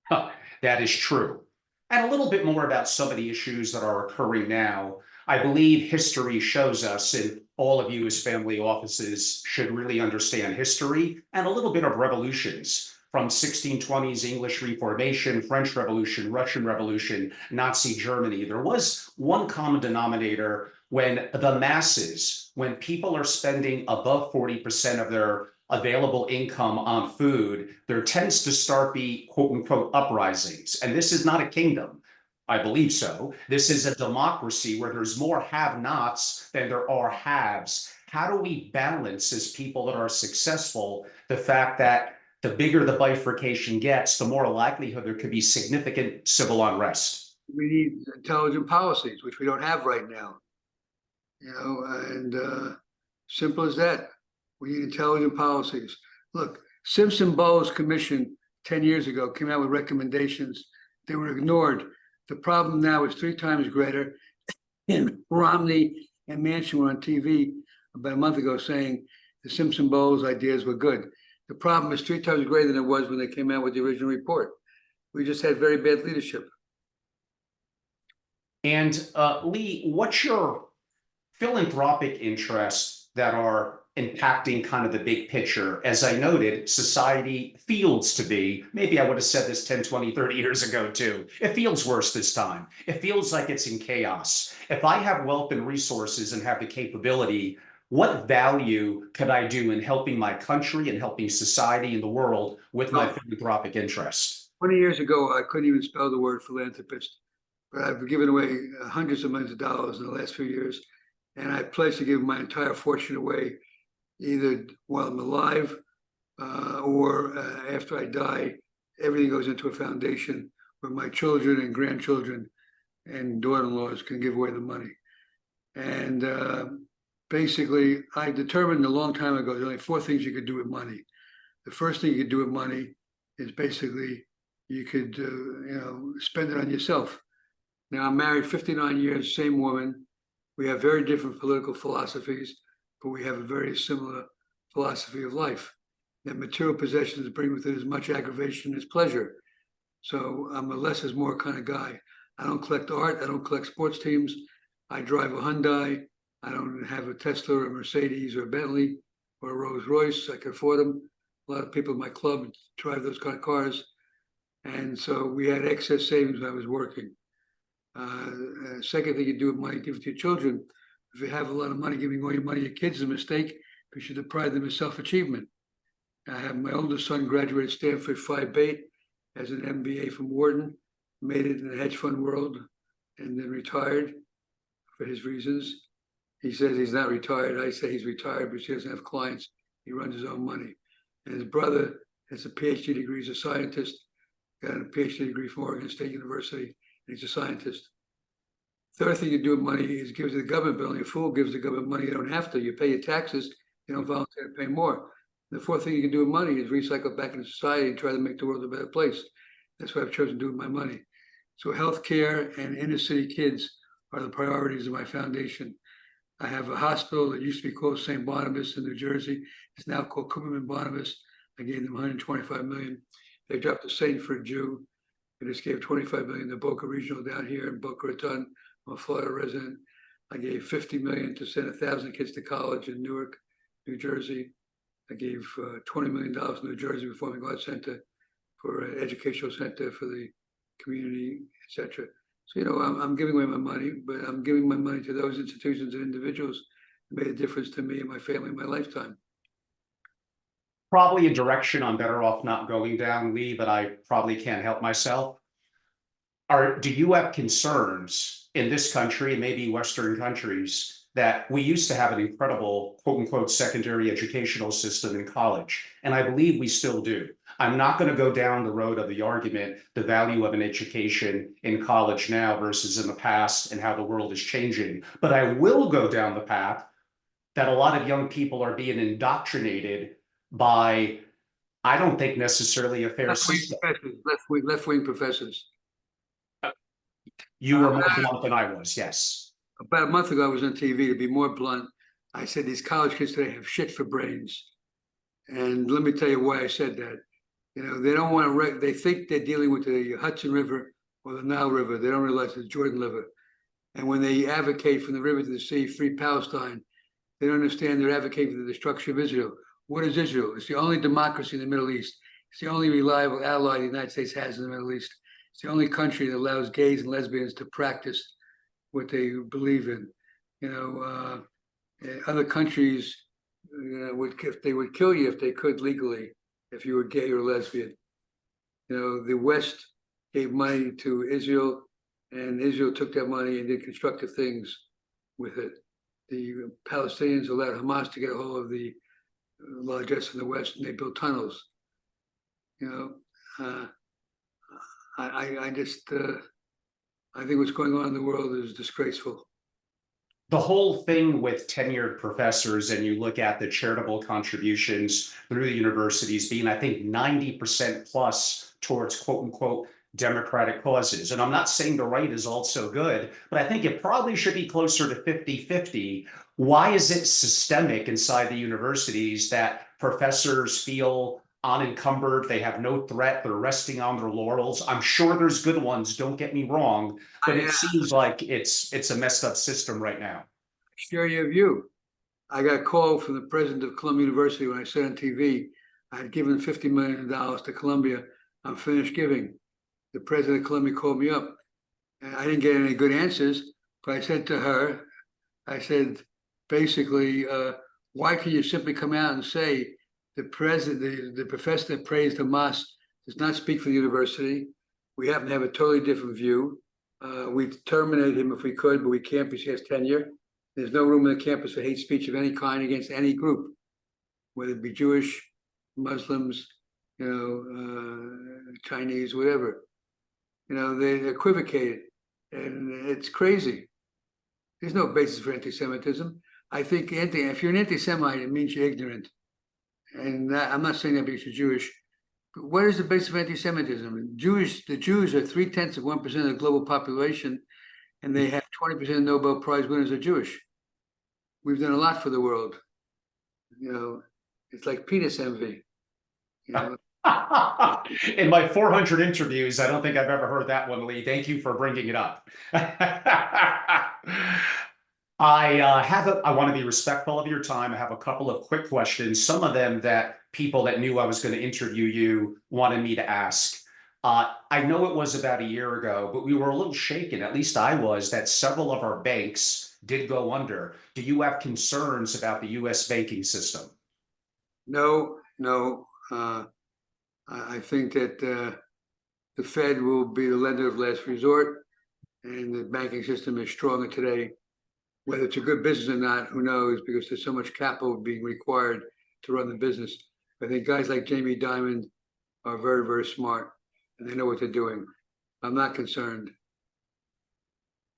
Huh, that is true. And a little bit more about some of the issues that are occurring now. I believe history shows us, and all of you as family offices should really understand history and a little bit of revolutions from 1620s English Reformation, French Revolution, Russian Revolution, Nazi Germany. There was one common denominator when the masses, when people are spending above 40% of their available income on food, there tends to start be quote unquote uprisings. And this is not a kingdom. I believe so. This is a democracy where there's more have nots than there are haves. How do we balance as people that are successful the fact that the bigger the bifurcation gets, the more likelihood there could be significant civil unrest? We need intelligent policies, which we don't have right now. And simple as that. We need intelligent policies. Look, Simpson-Bowles Commission 10 years ago came out with recommendations. They were ignored. The problem now is 3 times greater. And Romney and Manchin were on TV about a month ago saying the Simpson-Bowles ideas were good. The problem is 3 times greater than it was when they came out with the original report. We just had very bad leadership. And Lee, what's your philanthropic interests that are impacting kind of the big picture? As I noted, society feels to be, maybe I would have said this 10, 20, 30 years ago too. It feels worse this time. It feels like it's in chaos. If I have wealth and resources and have the capability, what value could I do in helping my country and helping society and the world with my philanthropic interest? 20 years ago, I couldn't even spell the word philanthropist, but I've given away hundreds of millions of dollars in the last few years. And I pledge to give my entire fortune away, either while I'm alive or after I die. Everything goes into a foundation where my children and grandchildren and daughter-in-laws can give away the money. And basically, I determined a long time ago, there's only four things you could do with money. The first thing you could do with money is basically you could, spend it on yourself. Now, I'm married 59 years, same woman. We have very different political philosophies, but we have a very similar philosophy of life. That material possessions bring with it as much aggravation as pleasure. So I'm a less is more kind of guy. I don't collect art. I don't collect sports teams. I drive a Hyundai. I don't have a Tesla or a Mercedes or a Bentley or a Rolls Royce. I can afford them. A lot of people in my club drive those kind of cars. And so we had excess savings when I was working. Second thing you do with money, give it to your children. If you have a lot of money, giving all your money to your kids is a mistake because you deprive them of self-achievement. I have my oldest son graduated Stanford Phi Beta as an MBA from Wharton, made it in the hedge fund world, and then retired for his reasons. He says he's not retired. I say he's retired because he doesn't have clients. He runs his own money. And his brother has a PhD degree. He's a scientist, got a PhD degree from Oregon State University, and he's a scientist. Third thing you do with money is give it to the government, but only a fool gives the government money. You don't have to. You pay your taxes. You don't volunteer to pay more. The fourth thing you can do with money is recycle back into society and try to make the world a better place. That's what I've chosen to do with my money. So healthcare and inner city kids are the priorities of my foundation. I have a hospital that used to be called St. Barnabas in New Jersey. It's now called Cooperman Barnabas. I gave them 125 million. They dropped a Saint for a Jew. I just gave 25 million to Boca Regional down here in Boca Raton. I'm a Florida resident. I gave 50 million to send 1,000 kids to college in Newark, New Jersey. I gave $20 million to New Jersey Performing Arts Center for an educational center for the community, etc. So, I'm giving away my money, but I'm giving my money to those institutions and individuals that made a difference to me and my family in my lifetime. Probably a direction I'm better off not going down, Lee, but I probably can't help myself. Do you have concerns in this country and maybe Western countries that we used to have an incredible quote unquote secondary educational system in college? And I believe we still do. I'm not going to go down the road of the argument, the value of an education in college now versus in the past and how the world is changing. But I will go down the path that a lot of young people are being indoctrinated by, I don't think necessarily a fair system. Left-wing professors. You were more blunt than I was, yes. About a month ago, I was on TV. To be more blunt, I said these college kids today have shit for brains. And let me tell you why I said that. They don't want to, they think they're dealing with the Hudson River or the Nile River. They don't realize it's the Jordan River. And when they advocate from the river to the sea, free Palestine, they don't understand they're advocating for the destruction of Israel. What is Israel? It's the only democracy in the Middle East. It's the only reliable ally the United States has in the Middle East. It's the only country that allows gays and lesbians to practice what they believe in. Other countries, they would kill you if they could legally, if you were gay or lesbian. The West gave money to Israel, and Israel took that money and did constructive things with it. The Palestinians allowed Hamas to get a hold of the largesse in the West, and they built tunnels. I think what's going on in the world is disgraceful. The whole thing with tenured professors, and you look at the charitable contributions through the universities being, I think, 90% plus towards quote unquote democratic causes. And I'm not saying the right is also good, but I think it probably should be closer to 50-50. Why is it systemic inside the universities that professors feel unencumbered, they have no threat, they're resting on their laurels? I'm sure there's good ones, don't get me wrong, but it seems like it's a messed up system right now. Share your view. I got a call from the president of Columbia University when I said on TV I had given $50 million to Columbia. I'm finished giving. The president of Columbia called me up, and I didn't get any good answers, but I said to her, I said, basically, why can you simply come out and say the professor that praised Hamas does not speak for the university? We happen to have a totally different view. We'd terminate him if we could, but we can't because he has tenure. There's no room on the campus for hate speech of any kind against any group, whether it be Jewish, Muslims, Chinese, whatever. They equivocated. And it's crazy. There's no basis for anti-Semitism. I think if you're an anti-Semite, it means you're ignorant. And I'm not saying that because you're Jewish. But what is the basis of anti-Semitism? The Jews are 0.3% of the global population, and they have 20% of Nobel Prize winners are Jewish. We've done a lot for the world. You know, it's like penis envy. You know, In my 400 interviews, I don't think I've ever heard that one, Lee. Thank you for bringing it up. I want to be respectful of your time. I have a couple of quick questions, some of them that people that knew I was going to interview you wanted me to ask. I know it was about a year ago, but we were a little shaken, at least I was, that several of our banks did go under. Do you have concerns about the US banking system? no. I think that the Fed will be the lender of last resort, and the banking system is stronger today. Whether it's a good business or not, who knows? Because there's so much capital being required to run the business. I think guys like Jamie Dimon are very, very smart, and they know what they're doing. I'm not concerned.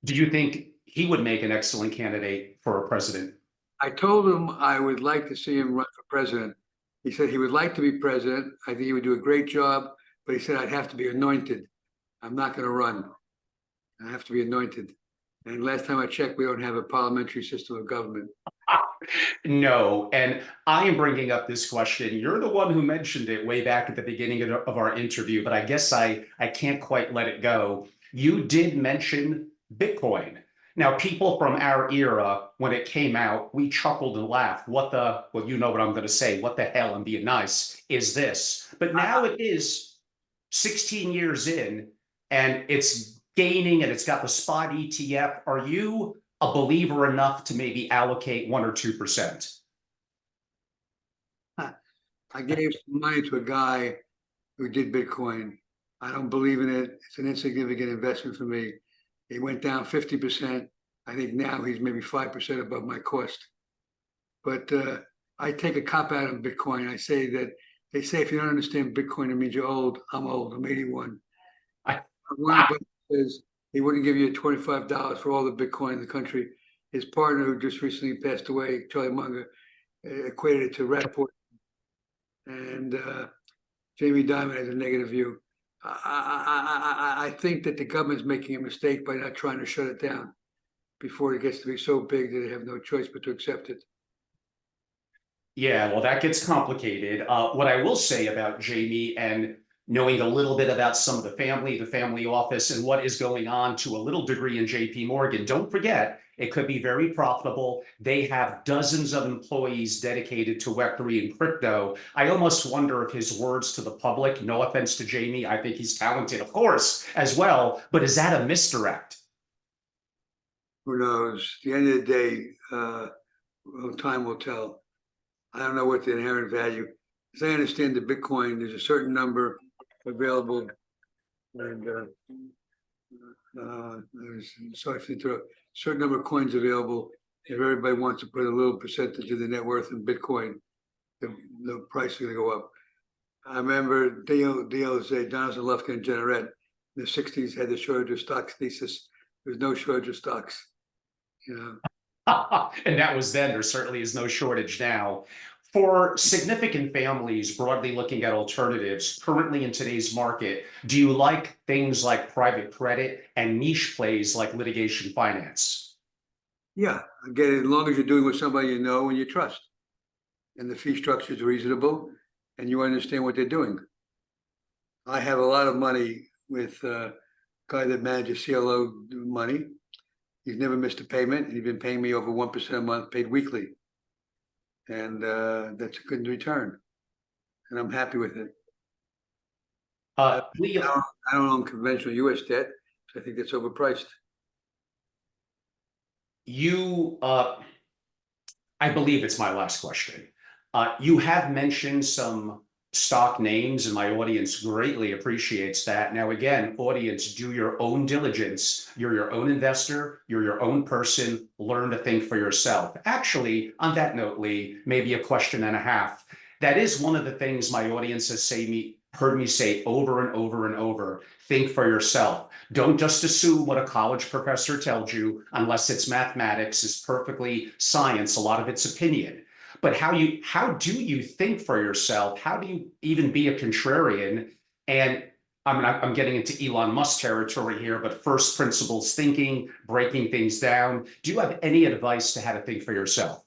Do you think he would make an excellent candidate for a president? I told him I would like to see him run for president. He said he would like to be president. I think he would do a great job, but he said I'd have to be anointed. I'm not going to run. I have to be anointed. And last time I checked, we don't have a parliamentary system of government. No, and I am bringing up this question. You're the one who mentioned it way back at the beginning of our interview, but I guess I can't quite let it go. You did mention Bitcoin. Now, people from our era, when it came out, we chuckled and laughed. Well, you know what I'm going to say. What the hell, I'm being nice, is this? But now it is 16 years in, and it's gaining and it's got the spot ETF. Are you a believer enough to maybe allocate 1 or 2%? I gave some money to a guy who did Bitcoin. I don't believe in it. It's an insignificant investment for me. It went down 50%. I think now he's maybe 5% above my cost. But I take a cop out of Bitcoin. I say that they say if you don't understand Bitcoin, it means you're old. I'm old. I'm 81. Warren Buffett says he wouldn't give you $25 for all the Bitcoin in the country. His partner, who just recently passed away, Charlie Munger, equated it to rat poison. And Jamie Dimon has a negative view. I think that the government's making a mistake by not trying to shut it down before it gets to be so big that they have no choice but to accept it. Yeah, well, that gets complicated. What I will say about Jamie and knowing a little bit about some of the family office, and what is going on to a little degree in JP Morgan, don't forget, it could be very profitable. They have dozens of employees dedicated to Web3 and crypto. I almost wonder if his words to the public, no offense to Jamie, I think he's talented, of course, as well, but is that a misdirect? Who knows? At the end of the day, time will tell. I don't know what the inherent value. As I understand the Bitcoin, there's a certain number available, and sorry to interrupt. Certain number of coins available. If everybody wants to put a little percentage of the net worth in Bitcoin, the price is going to go up. I remember Donaldson, Lufkin, and Generette in the 60s had the shortage of stocks thesis. There's no shortage of stocks. You know. And that was then. There certainly is no shortage now. For significant families broadly looking at alternatives currently in today's market, do you like things like private credit and niche plays like litigation finance? Yeah, again, as long as you're doing with somebody you know and you trust, and the fee structure is reasonable, and you understand what they're doing. I have a lot of money with a guy that manages CLO money. He's never missed a payment. He's been paying me over 1% a month, paid weekly. And that's a good return. And I'm happy with it. Lee, I don't own conventional US debt, so I think that's overpriced. I believe it's my last question. You have mentioned some stock names, and my audience greatly appreciates that. Now, again, audience, do your own diligence. You're your own investor. You're your own person. Learn to think for yourself. Actually, on that note, Lee, maybe a question and a half. That is one of the things my audience heard me say over and over and over, think for yourself. Don't just assume what a college professor tells you, unless it's mathematics, is perfectly science. A lot of it's opinion. But how do you think for yourself? How do you even be a contrarian? And I mean, I'm getting into Elon Musk territory here, but first principles thinking, breaking things down. Do you have any advice to how to think for yourself?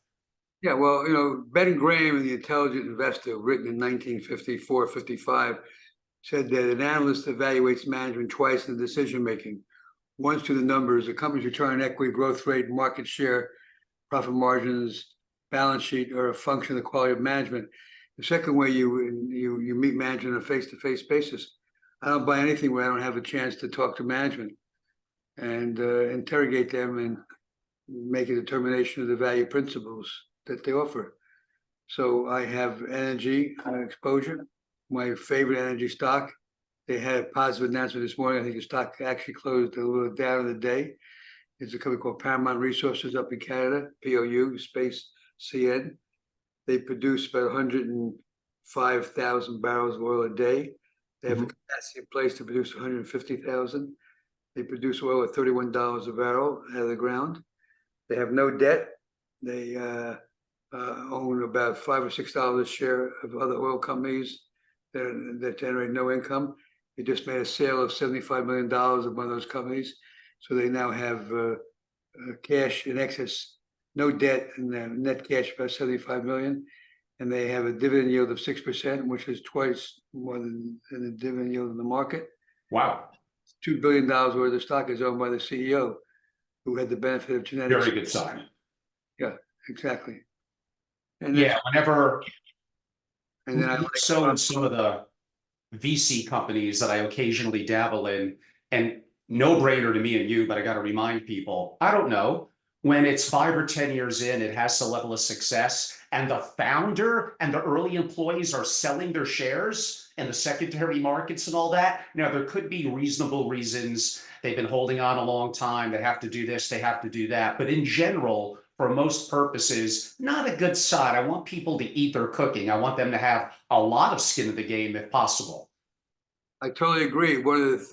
Yeah, well, Ben Graham, The Intelligent Investor, written in 1954, 55, said that an analyst evaluates management twice in decision making. Once to the numbers, a company's return on equity, growth rate, market share, profit margins, balance sheet are a function of the quality of management. The second way you meet management on a face-to-face basis. I don't buy anything where I don't have a chance to talk to management and interrogate them and make a determination of the value principles that they offer. So I have energy exposure, my favorite energy stock. They had a positive announcement this morning. I think the stock actually closed a little down in the day. It's a company called Paramount Resources up in Canada, POU, space CN. They produce about 105,000 barrels of oil a day. They have a capacity in place to produce 150,000. They produce oil at $31 a barrel out of the ground. They have no debt. They own about $5 or $6 a share of other oil companies that generate no income. They just made a sale of $75 million of one of those companies. So they now have cash in excess, no debt, and net cash about 75 million. And they have a dividend yield of 6%, which is twice more than the dividend yield in the market. Wow. $2 billion worth of stock is owned by the CEO, who had the benefit of genetics. Very good sign. Yeah, exactly. And Yeah, whenever and then I so in some of the VC companies that I occasionally dabble in, and no brainer to me and you, but I got to remind people, I don't know, when it's 5 or 10 years in, it has a level of success, and the founder and the early employees are selling their shares in the secondary markets and all that. Now, there could be reasonable reasons. They've been holding on a long time. They have to do this, they have to do that. But in general, for most purposes, not a good sign. I want people to eat their cooking. I want them to have a lot of skin in the game if possible. I totally agree. One of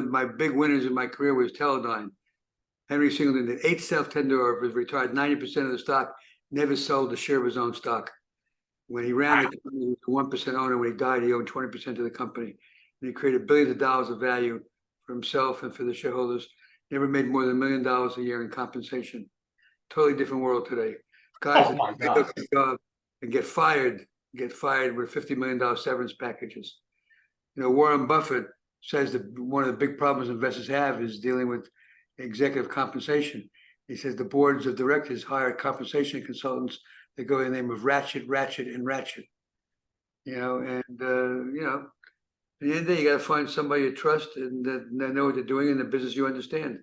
my big winners in my career was Teledyne. Henry Singleton did 8 self-tender offers, retired 90% of the stock, never sold a share of his own stock. When he ran the company, he was a 1% owner. When he died, he owned 20% of the company. And he created billions of dollars of value for himself and for the shareholders. Never made more than $1 million a year in compensation. Totally different world today. Guys Oh my that God. take a job and get fired with $50 million severance packages. Warren Buffett says that one of the big problems investors have is dealing with executive compensation. He says the boards of directors hire compensation consultants that go in the name of ratchet, and ratchet. At the end of the day, you got to find somebody you trust and that know what they're doing in the business you understand.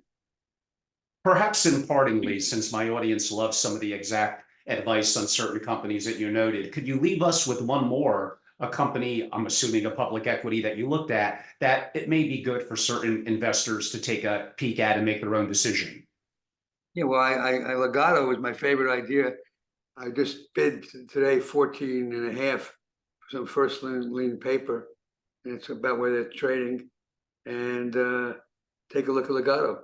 Perhaps impartingly, since my audience loves some of the exact advice on certain companies that you noted, could you leave us with one more, a company, I'm assuming a public equity that you looked at, that it may be good for certain investors to take a peek at and make their own decision? Yeah, well, Legato was my favorite idea. I just bid today 14 and a half for some first lien paper. And it's about where they're trading. And take a look at Legato.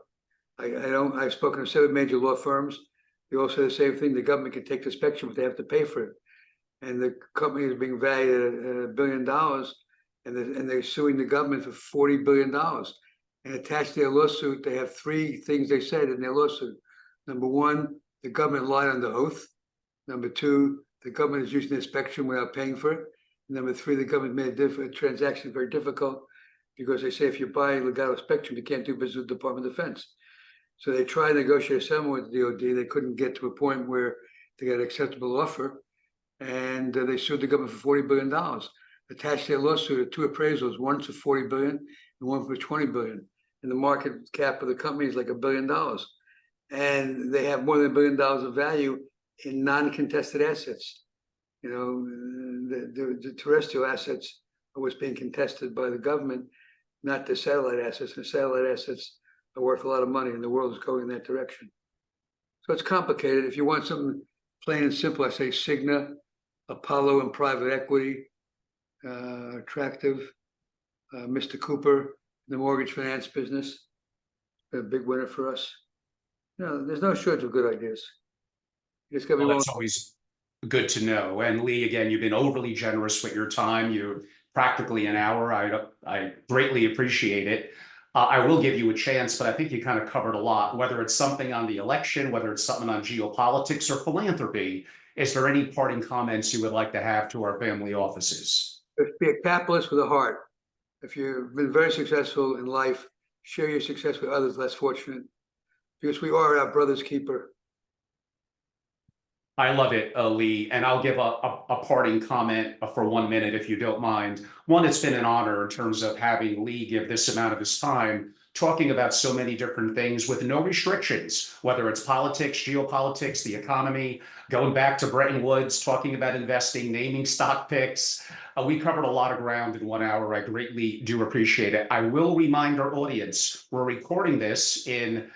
I've spoken to 7 major law firms. They all say the same thing. The government can take the spectrum, but they have to pay for it. And the company is being valued at $1 billion, and they're suing the government for $40 billion. And attached to their lawsuit, they have 3 things they said in their lawsuit. Number 1, the government lied on the oath. Number 2, the government is using their spectrum without paying for it. And number 3, the government made a transaction very difficult because they say if you buy Legato spectrum, you can't do business with the Department of Defense. So they tried to negotiate a settlement with the DOD. They couldn't get to a point where they got an acceptable offer. And they sued the government for $40 billion. Attached to their lawsuit are 2 appraisals, one for $40 billion and one for $20 billion. And the market cap of the company is like $1 billion. And they have more than $1 billion of value in non-contested assets. The terrestrial assets are what's being contested by the government, not the satellite assets. And satellite assets are worth a lot of money, and the world is going in that direction. So it's complicated. If you want something plain and simple, I say Cigna, Apollo, and private equity, attractive. Mr. Cooper, the mortgage finance business, a big winner for us. There's no shortage of good ideas. You just got to be Well, willing. that's always good to know. And Lee, again, you've been overly generous with your time. You're practically an hour. I greatly appreciate it. I will give you a chance, but I think you kind of covered a lot, whether it's something on the election, whether it's something on geopolitics or philanthropy. Is there any parting comments you would like to have to our family offices? Just be a capitalist with a heart. If you've been very successful in life, share your success with others less fortunate, because we are our brother's keeper. I love it, Lee, and I'll give a parting comment for 1 minute, if you don't mind. One, it's been an honor in terms of having Lee give this amount of his time talking about so many different things with no restrictions, whether it's politics, geopolitics, the economy, going back to Bretton Woods, talking about investing, naming stock picks. We covered a lot of ground in 1 hour. I greatly do appreciate it. I will remind our audience, we're recording this in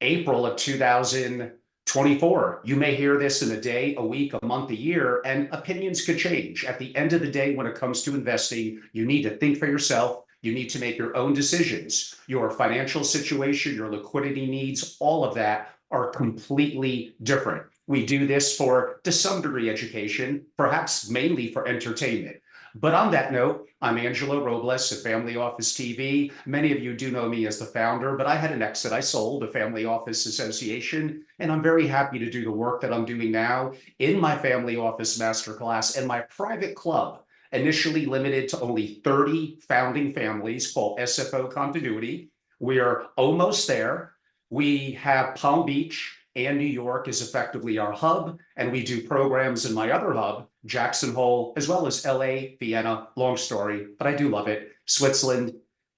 April of 2024. You may hear this in a day, a week, a month, a year, and opinions could change. At the end of the day, when it comes to investing, you need to think for yourself. You need to make your own decisions. Your financial situation, your liquidity needs, all of that are completely different. We do this for, to some degree, education, perhaps mainly for entertainment. But on that note, I'm Angelo Robles at Family Office TV. Many of you do know me as the founder, but I had an exit. I sold a family office association, and I'm very happy to do the work that I'm doing now in my family office masterclass and my private club, initially limited to only 30 founding families, called SFO Continuity. We're almost there. We have Palm Beach and New York is effectively our hub, and we do programs in my other hub, Jackson Hole, as well as LA, Vienna, long story, but I do love it, Switzerland,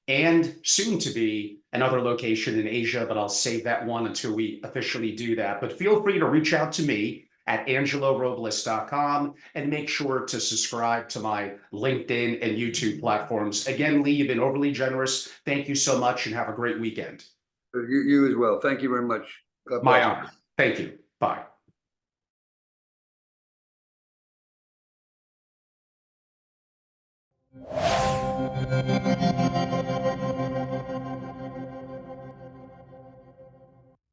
and soon to be another location in Asia, but I'll save that one until we officially do that. But feel free to reach out to me at angelorobles.com and make sure to subscribe to my LinkedIn and YouTube platforms. Again, Lee, you've been overly generous. Thank you so much and have a great weekend. You as well. Thank you very much. God My bless. honor. Thank you. Bye.